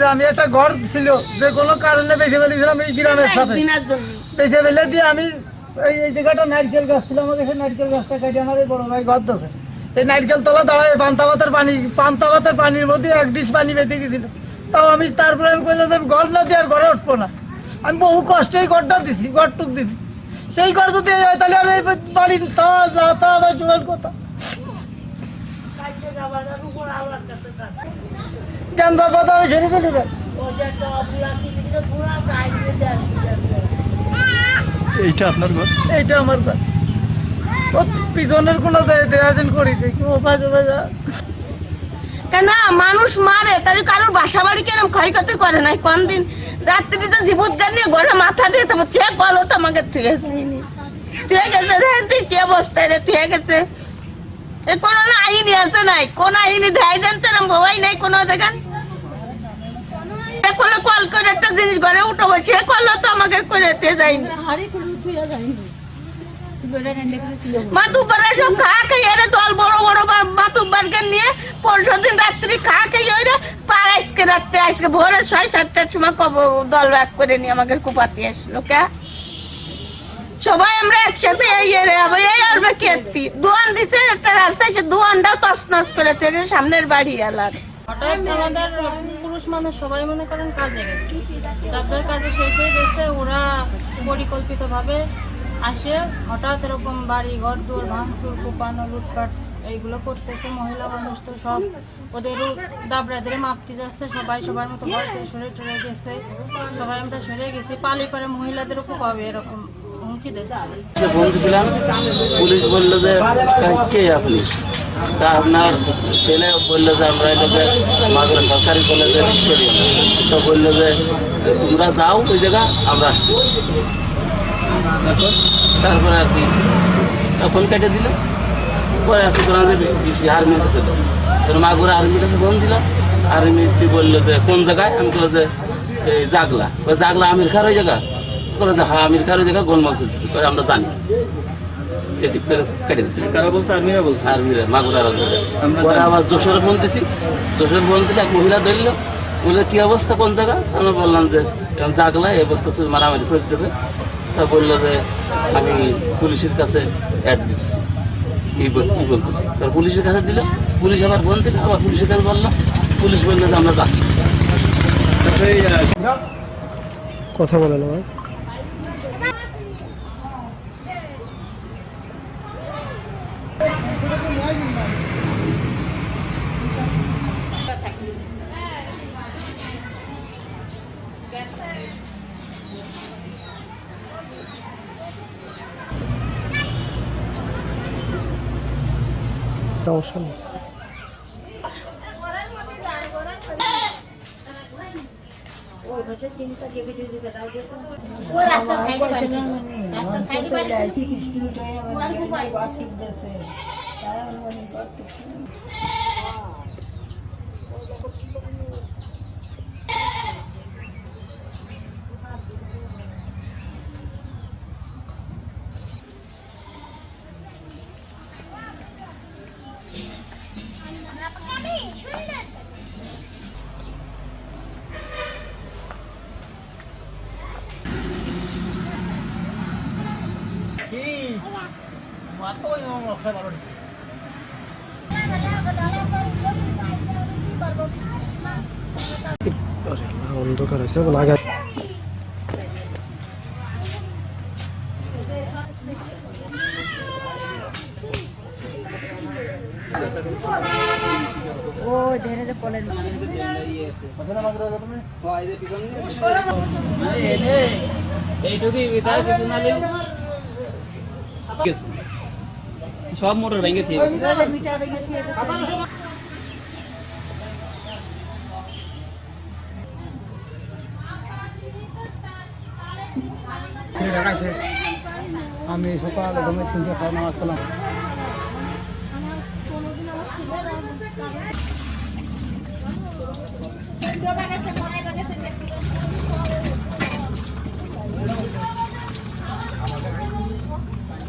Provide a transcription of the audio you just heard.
যে আমি একটা ঘর ছিল যে কোনো কারণে বেঁচে ফেলেছিলাম এই গ্রামের সাথে, বেঁচে ফেলে দিয়ে আমি এই জায়গাটা নারকেল গাছ ছিল, আমাকে সেই নারকেল গাছটা কেটে আমার এই বড় ভাই ঘর দিয়েছে। সেই নারকেল তলা দাঁড়ায় পান্তা ভাতের পানির মধ্যে 1 ডিশ পানি বেঁধে গেছিল। তাও আমি তারপরে আমি কইলাম যে ঘর না দিয়ে আর ঘরে উঠবো না। আমি বহু কষ্টে এই ঘরটা দিছি, ঘরটুক দিছি। সেই ঘর যদি হয় তাহলে আর এই বাড়ির তা যা তা আবার জোগাড় কথা জ্ঞান বাবা তো আমি সরে চলে যাই। এইটা আপনার ঘর? এইটা আমার ঘর। ও পিছনের কোনো দেয়াজন করেছে কি ও বাজে বাজা কেন মানুষ মারে তাহলে কারোর বাসা বাড়ি কেরম ক্ষয়ক্ষতি করে নাই? কোন দিন রাত্রিতে জীবত গান নিয়ে ঘরে মাথা দিয়ে তবে চেক বলো তো আমাকে ঠিক যায়নি, ঠিক আছে কি অবস্থায় রে ঠিক আছে। কোন আইনি আছে নাই? কোন আইনি দেয় দেন তেরম ভয় নাই কোনো দেখেন। কল করে একটা জিনিস ঘরে উঠো সে করলো তো আমাকে করে যায়নি। মাতুব্বারা সব খা খাইয়ে দল বড় বড় মাতুব্বারকে নিয়ে পরশু দিন রাত্রি খা খাইয়ে পার আজকে ভোরে 6-7টার সময় দল ব্যাগ করে নিয়ে আমাকে কুপাতে আসলো। কে সবাই আমরা একসাথে দোয়ান দিচ্ছে একটা রাস্তায় সে দোয়ানটাও তছনছ করে থেকে সামনের বাড়ি এলার। হঠাৎ আমাদের পুরুষ মানুষ সবাই মনে করেন কাজে গেছে, যার যার কাজে শেষ হয়ে গেছে। ওরা পরিকল্পিতভাবে আসে, হঠাৎ এরকম বাড়ি ঘর দুয়ার ভাঙচুর কোপানো লুটপাট এইগুলো করতেছে। মহিলা মানুষ তো সব ওদেরও ডাবরা ধরে মাপতে যাচ্ছে, সবাই সবার মতো ঘর থেকে সরে টরে গেছে। সবাই আমরা সরে গেছি, পালি পারে মহিলাদেরও কোপাবে এরকম হুমকি দিচ্ছে। ফোন দিয়েছিলাম, পুলিশ বললো যে কে আপনি? তা আপনার ছেলে বললো যে আমরা এটাকে মাগুরা সরকারি কলেজে করি। তো বললো যে তোমরা যাও ওই জায়গা, আমরা আসছি। তারপরে আর কি ফোন কেটে দিল। পরে আর কি আর্মির কাছে তো মাগুরা আর্মির কাছে ফোন দিল। আর্মি বললো যে কোন জায়গায়? আমি বললো যে জাগলা। জাগলা আমির খার ওই জায়গা? বলে যে হ্যাঁ আমির খার ওই জায়গা গোলমাল চলছে, আমরা জানি। আবার যশোরে ফোন দিছি, যশোরে ফোন দিলে এক মহিলা ধরলো, বললে কি অবস্থা কোন জায়গা? আমরা বললাম যে জাগলা এই অবস্থা মারামারি চলতেছে। তা বললো যে আমি পুলিশের কাছে অ্যাড দিচ্ছি, কি বলতেছি। তার পুলিশের কাছে দিল, পুলিশ আবার ফোন দিল, আবার পুলিশের কাছে বললাম, পুলিশ বললো যে আমরা যাচ্ছি। কথা বলেন ভাই। সমস্যা নেই। রাস্তা সাইডে বাড়ছে, রাস্তা সাইডে বাড়ছে। অন্ধকার আছে লাগা ও ধরে যে পলের সব মোটর ভেঙেছে। আমি সকালে ঘুমে 3টে খাওয়া আসলাম। বাগাছে